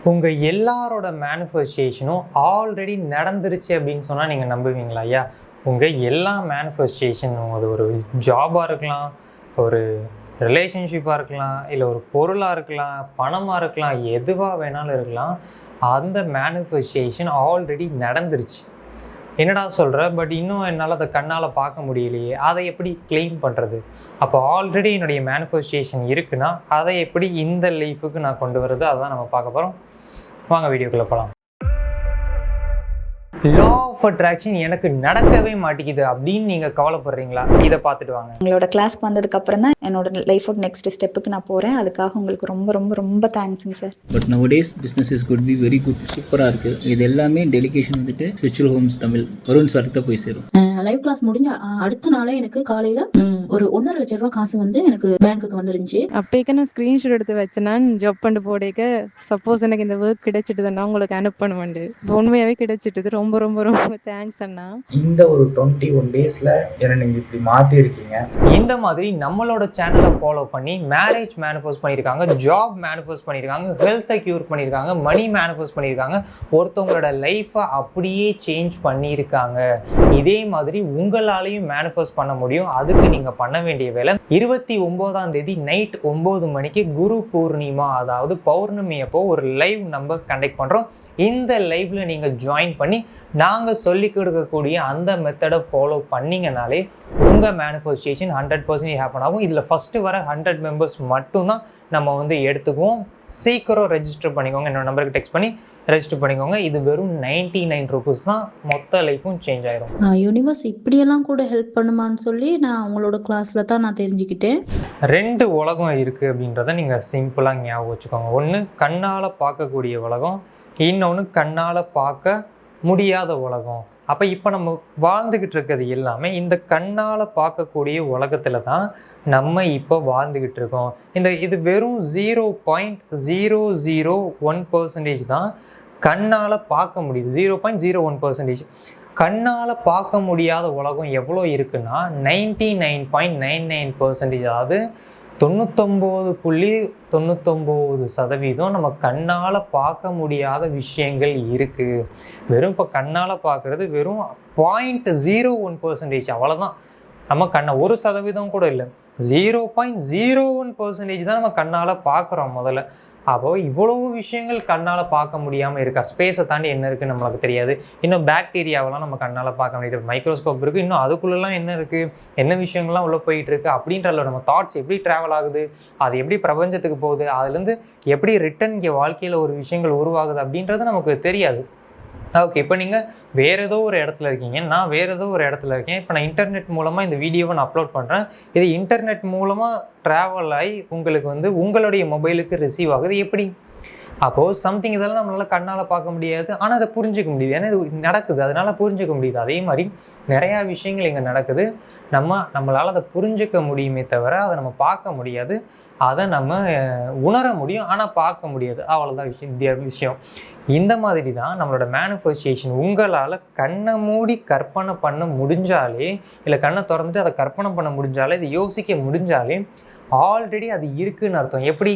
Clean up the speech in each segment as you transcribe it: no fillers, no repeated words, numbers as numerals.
உங்கள் எல்லாரோட மேனிஃபெஸ்டேஷனும் ஆல்ரெடி நடந்துருச்சு அப்படின்னு சொன்னால் நீங்கள் நம்புவீங்களா ஐயா? உங்கள் எல்லா மேனிஃபெஸ்டேஷனும் அது ஒரு ஜாபாக இருக்கலாம், ஒரு ரிலேஷன்ஷிப்பாக இருக்கலாம், இல்லை ஒரு பொருளாக இருக்கலாம், பணமாக இருக்கலாம், எதுவாக வேணாலும் இருக்கலாம். அந்த மேனிஃபெஸ்டேஷன் ஆல்ரெடி நடந்துருச்சு. என்னடா சொல்கிற, பட் இன்னும் என்னால் அதை கண்ணால் பார்க்க முடியலையே, அதை எப்படி கிளைம் பண்ணுறது? அப்போ ஆல்ரெடி என்னுடைய மேனிஃபெஸ்டேஷன் இருக்குன்னா அதை எப்படி இந்த லைஃபுக்கு நான் கொண்டு வரது, அதுதான் நம்ம பார்க்க போகிறோம். வாங்க வீடியோக்குள்ளே போகலாம். லா ஆஃப் அட்ராக்ஷன் எனக்கு நடக்கவே மாட்டேங்குது அப்படின்னு நீங்கள் கவலைப்படுறீங்களா? இதை பார்த்துட்டு வாங்க. உங்களோட கிளாஸ்க்கு வந்ததுக்கு அப்புறம் தான் என்னோட லைஃபோட நெக்ஸ்ட் ஸ்டெப்புக்கு நான் போகிறேன். அதுக்காக உங்களுக்கு ரொம்ப ரொம்ப ரொம்ப தேங்க்ஸுங்க sir. But nowadays business is good be very good, சூப்பராக இருக்குது. இது எல்லாமே டெலிகேஷன் வந்துட்டு spiritual homes Tamil Varun sir தான் போய் சேரும். லைவ் கிளாஸ் முடிஞ்ச அடுத்த நாளே எனக்கு காலையில் ஒரு 1.5 லட்சம் ரூபா காசு வந்து எனக்கு பேங்க்குக்கு வந்துருந்துச்சு. அப்பேக்க நான் ஸ்க்ரீன்ஷாட் எடுத்து வச்சேன்னா ஜப் பண்ணி போடேக்க சப்போஸ் எனக்கு இந்த ஒர்க் கிடைச்சிட்டுதுன்னா உங்களுக்கு அனுப்பணுமெண்டு உண்மையாகவே கிடைச்சிட்டுது. ரொம்ப ரொம்ப ரொம்ப தேங்க்ஸ் அண்ணா. இந்த ஒரு 21 டேஸில் என்ன நீங்கள் இப்படி மாற்றி இருக்கீங்க. இந்த மாதிரி நம்மளோட சேனலை ஃபாலோ பண்ணி மேரேஜ் மேனிஃபெஸ்ட் பண்ணியிருக்காங்க, ஜாப் மேனிஃபெஸ்ட் பண்ணியிருக்காங்க, ஹெல்த்தை க்யூர் பண்ணியிருக்காங்க, மணி மேனிஃபெஸ்ட் பண்ணியிருக்காங்க, ஒருத்தவங்களோட லைஃப்பை அப்படியே சேஞ்ச் பண்ணியிருக்காங்க. இதே மாதிரி உங்களாலையும் மேனிஃபெஸ்ட் பண்ண முடியும். அதுக்கு நீங்கள் பண்ண வேண்டிய வேலை 29ஆம் தேதி நைட் 9 மணிக்கு குரு பூர்ணிமா, அதாவது பௌர்ணமி அப்போ ஒரு லைவ் நம்ம கண்டக்ட் பண்ணுறோம். இந்த லைவ்ல நீங்கள் ஜாயின் பண்ணி நாங்கள் சொல்லி கொடுக்கக்கூடிய அந்த மெத்தடை ஃபாலோ பண்ணிங்கனாலே உங்கள் மேனிஃபெஸ்டேஷன் 100% ஹேப்பன் ஆகும். இதில் ஃபஸ்ட்டு வர 100 மெம்பர்ஸ் மட்டும்தான் நம்ம வந்து எடுத்துக்குவோம். சீக்கிரம் ரெஜிஸ்டர் பண்ணிக்கோங்க. என்னோட நம்பருக்கு டெக்ஸ்ட் பண்ணி ரெஜிஸ்டர் பண்ணிக்கோங்க. இது வெறும் 99 ருபீஸ் தான். மொத்த லைஃப்பும் சேஞ்ச் ஆயிரும். யூனிவர்ஸ் இப்படியெல்லாம் கூட ஹெல்ப் பண்ணுமான்னு சொல்லி நான் உங்களோட கிளாஸில் தான் நான் தெரிஞ்சுக்கிட்டேன். 2 உலகம் இருக்குது அப்படின்றத நீங்கள் சிம்பிளாக ஞாபகம் வச்சுக்கோங்க. ஒன்று கண்ணால் பார்க்கக்கூடிய உலகம், இன்னொன்று கண்ணால் பார்க்க முடியாத உலகம். அப்போ இப்போ நம்ம வாழ்ந்துக்கிட்டு இருக்கிறது எல்லாமே இந்த கண்ணால் பார்க்கக்கூடிய உலகத்தில் தான் நம்ம இப்போ வாழ்ந்துக்கிட்டு இருக்கோம். இது வெறும் 0.001% தான் கண்ணால் பார்க்க முடியுது. 0.01%. கண்ணால் பார்க்க முடியாத உலகம் எவ்வளோ இருக்குன்னா 99.99%, அதாவது 99.99% நம்ம கண்ணால் பார்க்க முடியாத விஷயங்கள் இருக்குது. வெறும் இப்போ கண்ணால் பார்க்குறது வெறும் 0.01%, அவ்வளோதான். நம்ம கண்ணை 1% கூட இல்லை, 0.01% தான் நம்ம கண்ணால் பார்க்குறோம் முதல்ல. அப்போது இவ்வளோ விஷயங்கள் கண்ணால் பார்க்க முடியாமல் இருக்கா? ஸ்பேஸை தாண்டி என்ன இருக்குதுன்னு நம்மளுக்கு தெரியாது. இன்னும் பாக்டீரியாவெல்லாம் நம்ம கண்ணால் பார்க்க முடியாது. மைக்ரோஸ்கோப் இருக்குது, இன்னும் அதுக்குள்ளெல்லாம் என்ன இருக்குது, என்ன விஷயங்கள்லாம் உள்ளே போயிட்டுருக்கு அப்படின்றல நம்ம தாட்ஸ் எப்படி ட்ராவல் ஆகுது, அது எப்படி பிரபஞ்சத்துக்கு போகுது, அதுலேருந்து எப்படி ரிட்டன் இங்கே வாழ்க்கையில் ஒரு விஷயங்கள் உருவாகுது அப்படின்றது நமக்கு தெரியாது. ஓகே, இப்போ நீங்கள் வேறு ஏதோ ஒரு இடத்துல இருக்கீங்க, நான் வேறு ஏதோ ஒரு இடத்துல இருக்கேன். இப்போ நான் இன்டர்நெட் மூலமாக இந்த வீடியோவை நான் அப்லோட் பண்ணுறேன். இது இன்டர்நெட் மூலமாக ட்ராவல் ஆகி உங்களுக்கு வந்து உங்களுடைய மொபைலுக்கு ரிசீவ் ஆகுது. எப்படி? அப்போது சம்திங் இதெல்லாம் நம்மளால் கண்ணால் பார்க்க முடியாது, ஆனால் அதை புரிஞ்சிக்க முடியுது. ஏன்னா இது நடக்குது, அதனால் புரிஞ்சிக்க முடியுது. அதே மாதிரி நிறையா விஷயங்கள் இங்கே நடக்குது. நம்மளால் அதை புரிஞ்சிக்க முடியுமே தவிர அதை நம்ம பார்க்க முடியாது. அதை நம்ம உணர முடியும், ஆனால் பார்க்க முடியாது. அவ்வளோதான் விஷயம். இந்த மாதிரி தான் நம்மளோட மேனிஃபெஸ்டேஷன். உங்களால் கண்ணை மூடி கற்பனை பண்ண முடிஞ்சாலே, இல்லை கண்ணை திறந்துட்டு அதை கற்பனை பண்ண முடிஞ்சாலே, இதை யோசிக்க முடிஞ்சாலே ஆல்ரெடி அது இருக்குதுன்னு அர்த்தம். எப்படி?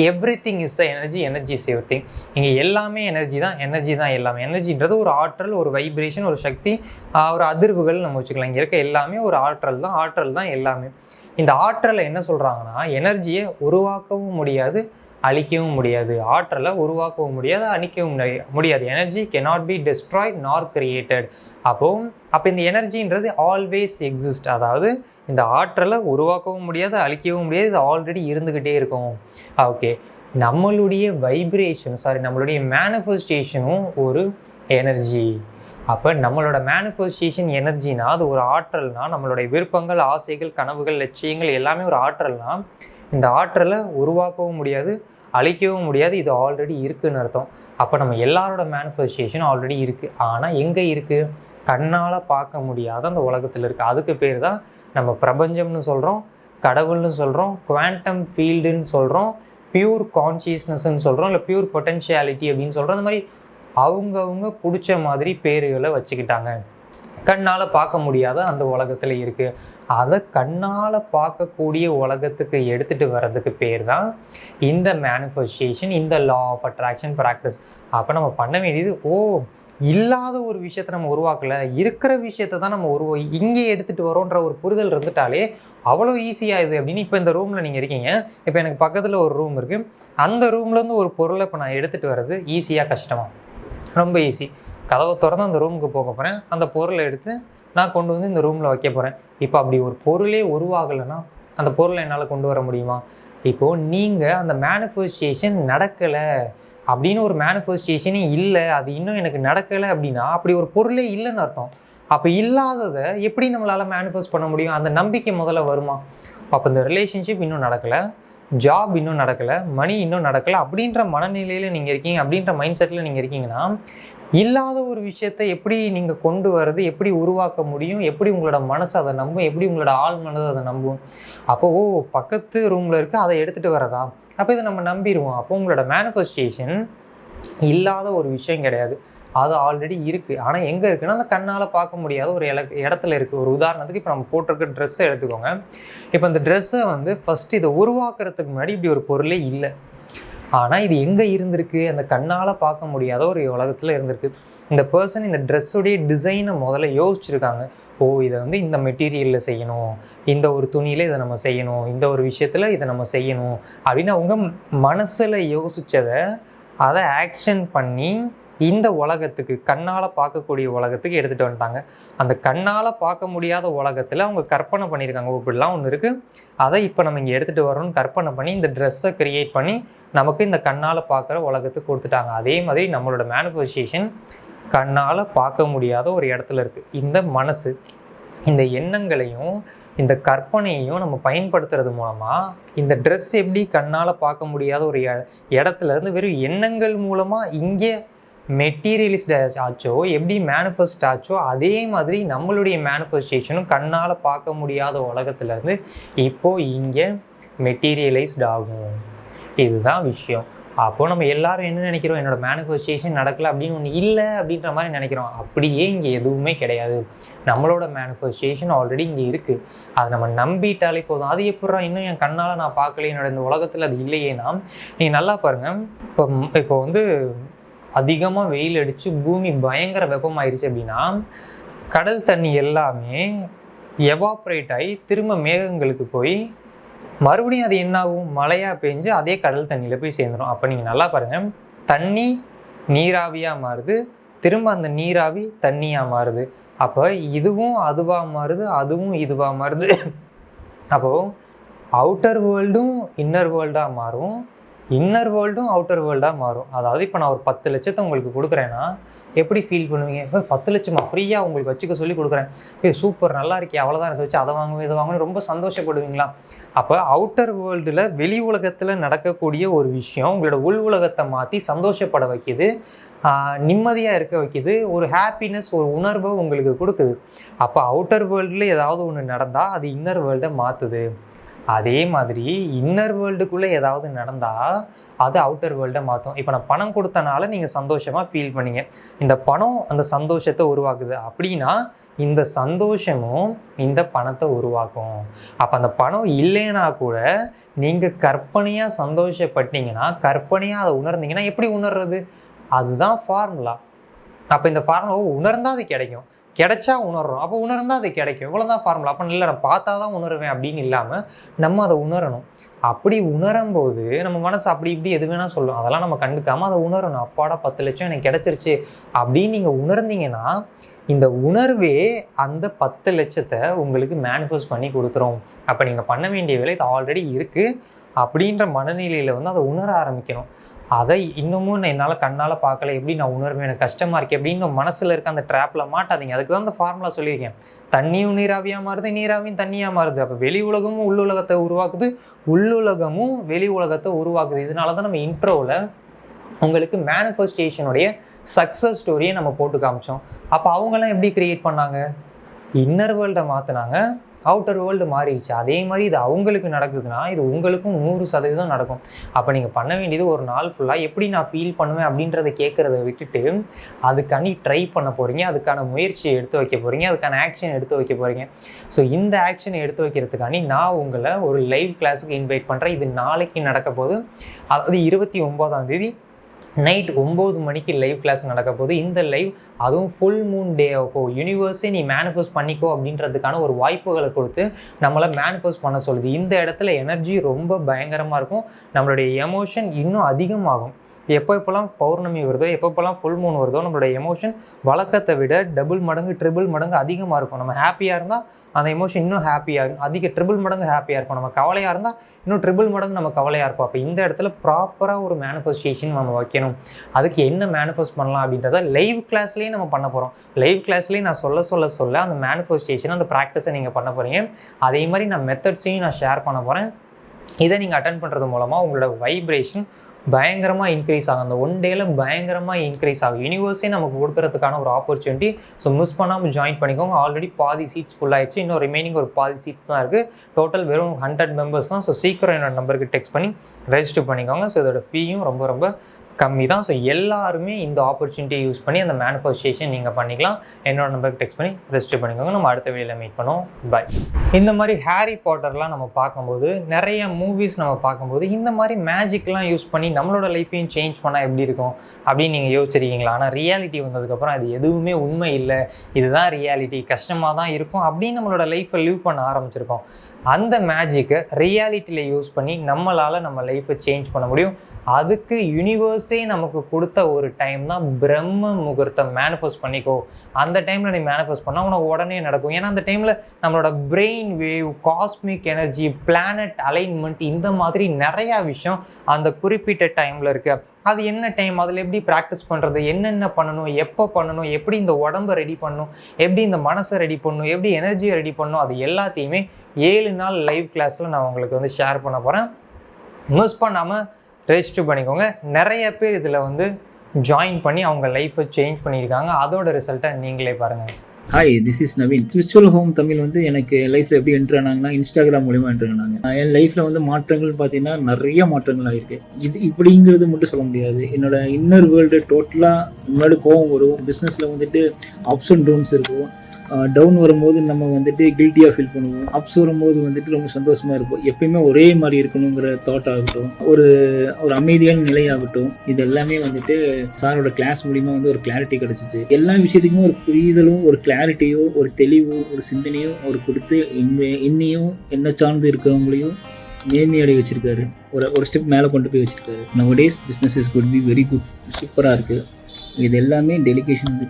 Everything is a energy, energy is everything. இங்கே எல்லாமே எனர்ஜி தான், எனர்ஜி தான் எல்லாமே. எனர்ஜின்றது ஒரு ஆற்றல், ஒரு வைப்ரேஷன், ஒரு சக்தி, ஒரு அதிர்வுகள் நம்ம வச்சுக்கலாம். இங்கே இருக்க எல்லாமே ஒரு ஆற்றல் தான், ஆற்றல் தான் எல்லாமே. இந்த ஆற்றலை என்ன சொல்கிறாங்கன்னா, எனர்ஜியை உருவாக்கவும் முடியாது, அழிக்கவும் முடியாது. ஆற்றலை உருவாக்கவும் முடியாது, அழிக்கவும் முடியாது. எனர்ஜி கெனாட் பி டெஸ்ட்ராய்ட் நார் கிரியேட்டட். அப்போ இந்த எனர்ஜின்றது ஆல்வேஸ் எக்ஸிஸ்ட். அதாவது இந்த ஆற்றலை உருவாக்கவும் முடியாது, அழிக்கவும் முடியாது, இது ஆல்ரெடி இருந்துக்கிட்டே இருக்கும். ஓகே, நம்மளுடைய நம்மளுடைய மேனிஃபெஸ்டேஷனும் ஒரு எனர்ஜி. அப்போ நம்மளோட மேனிஃபெஸ்டேஷன் எனர்ஜினா அது ஒரு ஆற்றல்னா, நம்மளுடைய விருப்பங்கள், ஆசைகள், கனவுகள், லட்சியங்கள் எல்லாமே ஒரு ஆற்றல்னா, இந்த ஆற்றலை உருவாக்கவும் முடியாது, அழிக்கவும் முடியாது, இது ஆல்ரெடி இருக்குதுன்னு அர்த்தம். அப்போ நம்ம எல்லாரோட மேனிஃபெஸ்டேஷன் ஆல்ரெடி இருக்குது. ஆனால் எங்கே இருக்குது? கண்ணால் பார்க்க முடியாத அந்த உலகத்தில் இருக்குது. அதுக்கு பேர் தான் நம்ம பிரபஞ்சம்னு சொல்கிறோம், கடவுள்னு சொல்கிறோம், குவாண்டம் ஃபீல்டுன்னு சொல்கிறோம், பியூர் கான்ஷியஸ்னஸ்ன்னு சொல்கிறோம், இல்லை பியூர் பொட்டென்ஷியாலிட்டி அப்படின்னு சொல்கிறோம். அந்த மாதிரி அவங்கவுங்க பிடிச்ச மாதிரி பேருகளை வச்சுக்கிட்டாங்க. கண்ணால் பார்க்க முடியாத அந்த உலகத்தில் இருக்குது. அதை கண்ணால் பார்க்கக்கூடிய உலகத்துக்கு எடுத்துகிட்டு வர்றதுக்கு பேர் தான் இந்த மேனிஃபெஸ்டேஷன், இந்த லா ஆஃப் அட்ராக்ஷன் ப்ராக்டிஸ். அப்போ நம்ம பண்ண வேண்டியது, இல்லாத ஒரு விஷயத்தை நம்ம உருவாக்கலை, இருக்கிற விஷயத்தை தான் நம்ம இங்கே எடுத்துகிட்டு வரோன்ற ஒரு புரிதல் இருந்துட்டாலே அவ்வளோ ஈஸியாக இது அப்படின்னு. இப்போ இந்த ரூமில் நீங்கள் இருக்கீங்க, இப்போ எனக்கு பக்கத்தில் ஒரு ரூம் இருக்குது, அந்த ரூம்லேருந்து ஒரு பொருளை இப்போ நான் எடுத்துகிட்டு வர்றது ஈஸியாக கஷ்டமாக? ரொம்ப ஈஸி. கதவை திறந்து அந்த ரூமுக்கு போக போகிறேன், அந்த பொருளை எடுத்து நான் கொண்டு வந்து இந்த ரூமில் வைக்க போகிறேன். இப்போ அப்படி ஒரு பொருளே உருவாகலைன்னா அந்த பொருளை என்னால் கொண்டு வர முடியுமா? இப்போது நீங்கள் அந்த மேனிஃபெஸ்டேஷன் நடக்கலை அப்படின்னு, ஒரு மேனிஃபெஸ்டேஷனே இல்லை, அது இன்னும் எனக்கு நடக்கலை அப்படின்னா அப்படி ஒரு பொருளே இல்லைன்னு அர்த்தம். அப்போ இல்லாததை எப்படி நம்மளால் மேனிஃபெஸ்ட் பண்ண முடியும்? அந்த நம்பிக்கை முதல்ல வருமா? அப்போ இந்த ரிலேஷன்ஷிப் இன்னும் நடக்கலை, ஜாப் இன்னும் நடக்கலை, மணி இன்னும் நடக்கலை அப்படின்ற மனநிலையில் நீங்கள் இருக்கீங்க, அப்படின்ற மைண்ட் செட்டில் நீங்கள் இருக்கீங்கன்னா இல்லாத ஒரு விஷயத்தை எப்படி நீங்கள் கொண்டு வர்றது, எப்படி உருவாக்க முடியும், எப்படி உங்களோட மனசு அதை நம்பும், எப்படி உங்களோட ஆள் மனது அதை நம்பும்? அப்போ பக்கத்து ரூமில் இருக்குது, அதை எடுத்துகிட்டு வரதா? அப்போ இதை நம்ம நம்பிடுவோம். அப்போ உங்களோட மேனிஃபெஸ்டேஷன் இல்லாத ஒரு விஷயம் கிடையாது, அது ஆல்ரெடி இருக்குது. ஆனால் எங்கே இருக்குன்னா அந்த கண்ணால் பார்க்க முடியாத ஒரு இடத்துல இருக்குது. ஒரு உதாரணத்துக்கு இப்போ நம்ம போட்டிருக்க ட்ரெஸ்ஸை எடுத்துக்கோங்க. இப்போ இந்த ட்ரெஸ்ஸை வந்து ஃபஸ்ட்டு இதை உருவாக்குறதுக்கு முன்னாடி இப்படி ஒரு பொருளே இல்லை. ஆனால் இது எங்கே இருந்திருக்கு? அந்த கண்ணால் பார்க்க முடியாத ஒரு உலகத்தில் இருந்திருக்கு. இந்த பர்சன் இந்த ட்ரெஸ்ஸுடைய டிசைனை முதல்ல யோசிச்சுருக்காங்க. இதை வந்து இந்த மெட்டீரியலில் செய்யணும், இந்த ஒரு துணியில் இதை நம்ம செய்யணும், இந்த ஒரு விஷயத்தில் இதை நம்ம செய்யணும் அப்படின்னு அவங்க மனசில் யோசித்ததை அதை ஆக்ஷன் பண்ணி இந்த உலகத்துக்கு, கண்ணால் பார்க்கக்கூடிய உலகத்துக்கு எடுத்துகிட்டு வந்துட்டாங்க. அந்த கண்ணால் பார்க்க முடியாத உலகத்தில் அவங்க கற்பனை பண்ணியிருக்காங்க, இப்படிலாம் ஒன்று இருக்குது, அதை இப்போ நம்ம இங்கே எடுத்துகிட்டு வரோன்னு கற்பனை பண்ணி இந்த ட்ரெஸ்ஸை க்ரியேட் பண்ணி நமக்கு இந்த கண்ணால் பார்க்குற உலகத்துக்கு கொடுத்துட்டாங்க. அதே மாதிரி நம்மளோட மேனிஃபெஸ்டேஷன் கண்ணால் பார்க்க முடியாத ஒரு இடத்துல இருக்குது. இந்த மனசு, இந்த எண்ணங்களையும் இந்த கற்பனையையும் நம்ம பயன்படுத்துறது மூலமாக இந்த ட்ரெஸ் எப்படி கண்ணால் பார்க்க முடியாத ஒரு இடத்துலேருந்து வெறும் எண்ணங்கள் மூலமாக இங்கே மெட்டீரியலிஸ்ட் ஆச்சோ, எப்படி மேனிஃபெஸ்ட் ஆச்சோ, அதே மாதிரி நம்மளுடைய மேனிஃபெஸ்டேஷனும் கண்ணால் பார்க்க முடியாத உலகத்துலேருந்து இப்போது இங்கே மெட்டீரியலைஸ்ட் ஆகும். இதுதான் விஷயம். அப்போது நம்ம எல்லாரும் என்ன நினைக்கிறோம்? என்னோடய மேனிஃபெஸ்டேஷன் நடக்கலை அப்படின்னு ஒன்று இல்லை அப்படின்ற மாதிரி நினைக்கிறோம். அப்படியே இங்கே எதுவுமே கிடையாது. நம்மளோட மேனிஃபெஸ்டேஷன் ஆல்ரெடி இங்கே இருக்குது. அதை நம்ம நம்பிட்டாலே போதும். அது எப்படா இன்னும் என் கண்ணால் நான் பார்க்கல, என்னோட இந்த உலகத்தில் அது இல்லையேனா? நீங்கள் நல்லா பாருங்கள், இப்போ வந்து அதிகமாக வெயில் அடித்து பூமி பயங்கர வெப்பமாயிருச்சு அப்படின்னா கடல் தண்ணி எல்லாமே எவாப்ரேட் ஆகி திரும்ப மேகங்களுக்கு போய் மறுபடியும் அது என்னாகும்? மழையாக பெஞ்சு அதே கடல் தண்ணியில் போய் சேர்ந்துடும். அப்போ நீங்கள் நல்லா பாருங்கள், தண்ணி நீராவியாக மாறுது, திரும்ப அந்த நீராவி தண்ணியாக மாறுது. அப்போ இதுவும் அதுவாக மாறுது, அதுவும் இதுவாக மாறுது. அப்போது அவுட்டர் வேர்ல்டும் இன்னர் வேர்ல்டாக மாறும், இன்னர் வேர்ல்டும் அவுட்டர் வேர்ல்டாக மாறும். அதாவது இப்போ நான் ஒரு 10 லட்சத்தை உங்களுக்கு கொடுக்குறேன்னா எப்படி ஃபீல் பண்ணுவீங்க? இப்போ 10 லட்சமா ஃப்ரீயாக உங்களுக்கு வச்சுக்க சொல்லி கொடுக்குறேன், சூப்பர் நல்லா இருக்கே, அவ்வளோதான், இதை வச்சு அதை வாங்குவேன் இதை வாங்கணும், ரொம்ப சந்தோஷப்படுவீங்களா? அப்போ அவுட்டர் வேர்ல்டில் வெளி உலகத்தில் நடக்கக்கூடிய ஒரு விஷயம் உங்களோட உள் உலகத்தை மாற்றி சந்தோஷப்பட வைக்கிது, நிம்மதியாக இருக்க வைக்கிது, ஒரு ஹாப்பினஸ், ஒரு உணர்வை உங்களுக்கு கொடுக்குது. அப்போ அவுட்டர் வேர்ல்டில் ஏதாவது ஒன்று நடந்தால் அது இன்னர் வேர்ல்டை மாற்றுது. அதே மாதிரி இன்னர் வேர்ல்டுக்குள்ளே ஏதாவது நடந்தால் அது அவுட்டர் வேர்ல்டை மாற்றும். இப்போ நான் பணம் கொடுத்தனால நீங்கள் சந்தோஷமாக ஃபீல் பண்ணீங்க, இந்த பணம் அந்த சந்தோஷத்தை உருவாக்குது அப்படின்னா இந்த சந்தோஷமும் இந்த பணத்தை உருவாக்கும். அப்போ அந்த பணம் இல்லைன்னா கூட நீங்கள் கற்பனையாக சந்தோஷப்பட்டீங்கன்னா, கற்பனையாக அதை உணர்ந்தீங்கன்னா எப்படி உணர்றது? அதுதான் ஃபார்முலா. அப்போ இந்த ஃபார்முலா உணர்ந்தால் அது கிடைக்கும், கிடைச்சா உணர்றோம், அப்போ உணர்ந்தால் அது கிடைக்கும், இவ்வளோதான் ஃபார்முலா. அப்போ இல்லை நான் பார்த்தா தான் உணர்வேன் அப்படின்னு இல்லாமல் நம்ம அதை உணரணும். அப்படி உணரும்போது நம்ம மனசு அப்படி இப்படி எது வேணால் சொல்லும், அதெல்லாம் நம்ம கண்டுக்காமல் அதை உணரணும். அப்பாடா 10 லட்சம் எனக்கு கிடச்சிருச்சு அப்படின்னு நீங்கள் உணர்ந்தீங்கன்னா இந்த உணர்வே அந்த 10 லட்சத்தை உங்களுக்கு மேனிஃபெஸ்ட் பண்ணி கொடுத்துரும். அப்போ நீங்கள் பண்ண வேண்டிய வேலை இது ஆல்ரெடி இருக்குது அப்படின்ற மனநிலையில் வந்து அதை உணர ஆரம்பிக்கணும். அதை இன்னமும் என்னால் கண்ணால் பார்க்கல, எப்படி நான் உணர்வேன், எனக்கு கஷ்டமாக இருக்குது அப்படின்னு மனசில் இருக்க அந்த ட்ராப்பில் மாட்டாதீங்க. அதுக்கு தான் அந்த ஃபார்முலா சொல்லியிருக்கேன், தண்ணியும் நீராவியாக மாறுது, நீராவியும் தண்ணியாக மாறுது. அப்போ வெளி உலகமும் உள்ளுலகத்தை உருவாக்குது, உள்ளுலகமும் வெளி உலகத்தை உருவாக்குது. இதனால தான் நம்ம இன்ட்ரோவில் உங்களுக்கு மேனிஃபெஸ்டேஷனுடைய சக்ஸஸ் ஸ்டோரியை நம்ம போட்டு காமிச்சோம். அப்போ அவங்கெல்லாம் எப்படி கிரியேட் பண்ணாங்க? இன்னர் வேர்ல்டை மாற்றினாங்க, அவுட்டர் வேர்ல்டு மாறிடுச்சு. அதே மாதிரி இது அவங்களுக்கு நடக்குதுன்னா இது உங்களுக்கும் 100% நடக்கும். அப்போ நீங்கள் பண்ண வேண்டியது ஒரு நாள் ஃபுல்லாக எப்படி நான் ஃபீல் பண்ணுவேன் அப்படின்றத கேட்குறத விட்டுட்டு அதுக்காண்டி ட்ரை பண்ண போகிறீங்க, அதுக்கான முயற்சியை எடுத்து வைக்க போகிறீங்க, அதுக்கான ஆக்ஷன் எடுத்து வைக்க போகிறீங்க. ஸோ இந்த ஆக்ஷனை எடுத்து வைக்கிறதுக்காண்டி நான் உங்களை ஒரு லைவ் கிளாஸுக்கு இன்வைட் பண்ணுறேன். இது நாளைக்கு நடக்க போகுது. அதாவது 29ஆம் தேதி நைட் 9 மணிக்கு லைவ் கிளாஸ் நடக்க போகுது. இந்த லைவ் அதுவும் ஃபுல் மூன் டே அப்போ யூனிவர்ஸே நீ மேனிஃபெஸ்ட் பண்ணிக்கோ அப்படின்றதுக்கான ஒரு வாய்ப்புகளை கொடுத்து நம்மளை மேனிஃபெஸ்ட் பண்ண சொல்லுது. இந்த இடத்துல எனர்ஜி ரொம்ப பயங்கரமாக இருக்கும். நம்மளுடைய எமோஷன் இன்னும் அதிகமாகும். எப்போப்பெல்லாம் பௌர்ணமி வருதோ, எப்போப்பெல்லாம் ஃபுல் மூன் வருதோ, நம்மளோட எமோஷன் வழக்கத்தை விட டபுள் மடங்கு ட்ரிபிள் மடங்கு அதிகமாக இருக்கும். நம்ம ஹாப்பியாக இருந்தால் அந்த எமோஷன் இன்னும் ஹாப்பியாக இருக்கும், அதிக ட்ரிபிள் மடங்கு ஹாப்பியாக இருக்கும். நம்ம கவலையாக இருந்தால் இன்னும் ட்ரிபிள் மடங்கு நம்ம கவலையாக இருப்போம். அப்போ இந்த இடத்துல ப்ராப்பராக ஒரு மேனிஃபெஸ்டேஷன் நம்ம வைக்கணும். அதுக்கு என்ன மேனிஃபெஸ்ட் பண்ணலாம் அப்படின்றத லைவ் கிளாஸ்லேயே நம்ம பண்ண போகிறோம். லைவ் கிளாஸ்லேயே நான் சொல்ல அந்த மேனிஃபெஸ்டேஷன் அந்த ப்ராக்டிஸை நீங்கள் பண்ண போகிறீங்க. அதே மாதிரி நான் மெத்தட்ஸையும் நான் ஷேர் பண்ண போகிறேன். இதை நீங்கள் அட்டன் பண்ணுறது மூலமாக உங்களோட வைப்ரேஷன் பயங்கரமாக இன்க்ரீஸ் ஆகும். அந்த 1 டேயில் பயங்கரமாக இன்க்ரீஸ் ஆகும். யூனிவர்ஸே நமக்கு கொடுக்கறதுக்கான ஒரு ஆப்பர்ச்சுனிட்டி. ஸோ மிஸ் பண்ணாமல் ஜாயின் பண்ணிக்கோங்க. ஆல்ரெடி பாதி சீட்ஸ் ஃபுல் ஆயிடுச்சு. இன்னும் ரிமைனிங் ஒரு பாதி சீட்ஸ் தான் இருக்குது. டோட்டல் வெறும் 100 மெம்பர்ஸ் தான். ஸோ சீக்கிரம் என்னோட நம்பருக்கு டெக்ஸ்ட் பண்ணி ரெஜிஸ்டர் பண்ணிக்கோங்க. ஸோ இதோட ஃபீயும் ரொம்ப ரொம்ப கம்மி தான். ஸோ எல்லாருமே இந்த ஆப்பர்ச்சுனிட்டியை யூஸ் பண்ணி அந்த மேனிஃபெஸ்டேஷன் நீங்கள் பண்ணிக்கலாம். என்னோட நம்பருக்கு டெக்ஸ்ட் பண்ணி ரெஜிஸ்டர் பண்ணிக்கோங்க. நம்ம அடுத்த வீடியோவில் மீட் பண்ணுவோம். பாய். இந்த மாதிரி ஹாரி பாட்டர்லாம் நம்ம பார்க்கும்போது, நிறைய மூவிஸ் நம்ம பார்க்கும்போது இந்த மாதிரி மேஜிக்லாம் யூஸ் பண்ணி நம்மளோட லைஃப்பையும் சேஞ்ச் பண்ணால் எப்படி இருக்கும் அப்படின்னு நீங்கள் யோசிச்சிருக்கீங்களா? ஆனால் ரியாலிட்டி வந்ததுக்கப்புறம் அது எதுவுமே உண்மை இல்லை, இதுதான் ரியாலிட்டி, கஷ்டமாக தான் இருக்கும் அப்படின்னு நம்மளோட லைஃப்பை லீவ் பண்ண ஆரம்பிச்சிருக்கோம். அந்த மேஜிக்கை ரியாலிட்டியில் யூஸ் பண்ணி நம்மளால் நம்ம லைஃப்பை சேஞ்ச் பண்ண முடியும். அதுக்கு யூனிவர்ஸே நமக்கு கொடுத்த ஒரு டைம் தான் பிரம்ம முகூர்த்தம். மேனிஃபெஸ்ட் பண்ணிக்கோ. அந்த டைமில் நீ மேனிஃபெஸ்ட் பண்ணால் உனக்கு உடனே நடக்கும். ஏன்னா அந்த டைமில் நம்மளோட brain wave, cosmic energy, planet alignment, இந்த மாதிரி நிறையா விஷயம் அந்த குறிப்பிட்ட டைமில் இருக்குது. அது என்ன டைம், அதில் எப்படி ப்ராக்டிஸ் பண்ணுறது, என்னென்ன பண்ணணும், எப்போ பண்ணணும், எப்படி இந்த உடம்பை ரெடி பண்ணணும், எப்படி இந்த மனசை ரெடி பண்ணணும், எப்படி எனர்ஜியை ரெடி பண்ணணும், அது எல்லாத்தையுமே 7 நாள் லைவ் கிளாஸில் நான் உங்களுக்கு வந்து ஷேர் பண்ண போகிறேன். மிஸ் பண்ணாமல் ரெஜிஸ்டர் பண்ணிக்கோங்க. நிறைய பேர் இதில் ஜாயின் பண்ணி அவங்க லைஃப்பை சேஞ்ச் பண்ணியிருக்காங்க. அதோட ரிசல்ட்டை நீங்களே பாருங்கள். Hi, this is Naveen. Spiritual home Tamil எனக்கு லைஃப்பில் எப்படி என்ட்ரு ஆனாங்கன்னா, இன்ஸ்டாகிராம் மூலிமா என்ட்ரு ஆனாங்க. என் லைஃப்பில் மாற்றங்கள் பார்த்தீங்கன்னா நிறைய மாற்றங்கள் ஆகிருக்கு. இது இப்படிங்கிறது மட்டும் சொல்ல முடியாது. என்னோட இன்னர் வேர்ல்டு டோட்டலாக முன்னாடி கோவம் வரும். பிஸ்னஸில் அப்ஸ் அண்ட் டவுன்ஸ் இருக்கும். டவுன் வரும்போது நம்ம கில்ட்டியாக ஃபீல் பண்ணுவோம். அப்ஸ் வரும்போது ரொம்ப சந்தோஷமாக இருப்போம். எப்பயுமே ஒரே மாதிரி இருக்கணுங்கிற தாட் ஆகட்டும், ஒரு அமைதியான நிலையாகட்டும், இது எல்லாமே சாரோட கிளாஸ் மூலிமா ஒரு கிளாரிட்டி கிடச்சிச்சு. எல்லா விஷயத்துக்குமே ஒரு புரிதலும், ஒரு கிளாரிட்டியோ, ஒரு தெளிவோ, ஒரு சிந்தனையோ அவர் கொடுத்து என்னையும் என்ன சார்ந்து இருக்கிறவங்களையும் நேர்மையடைய வச்சுருக்காரு. ஒரு ஸ்டெப் மேலே கொண்டு போய் வச்சுருக்காரு. Nowadays business is good be very good, சூப்பராக இருக்குது. இது எல்லாமே dedication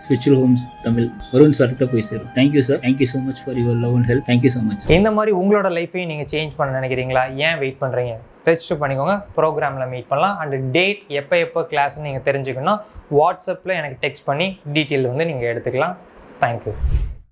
spiritual homes Tamil Varun சார்கிட்ட போய் சேரும். Thank you sir. Thank you so much for your love and help. Thank you so much. இந்த மாதிரி உங்களோட லைஃப்பையும் நீங்கள் சேஞ்ச் பண்ண நினைக்கிறீங்களா? ஏன் வெயிட் பண்ணுறீங்க? ரெஜிஸ்டர் பண்ணிக்கோங்க. ப்ரோக்ராமில் மீட் பண்ணலாம். அண்ட் டேட் எப்போ கிளாஸ்ன்னு நீங்கள் தெரிஞ்சுக்கணும்னா வாட்ஸ்அப்பில் எனக்கு டெக்ஸ்ட் பண்ணி டீட்டெயில் நீங்கள் எடுத்துக்கலாம். தேங்க்யூ.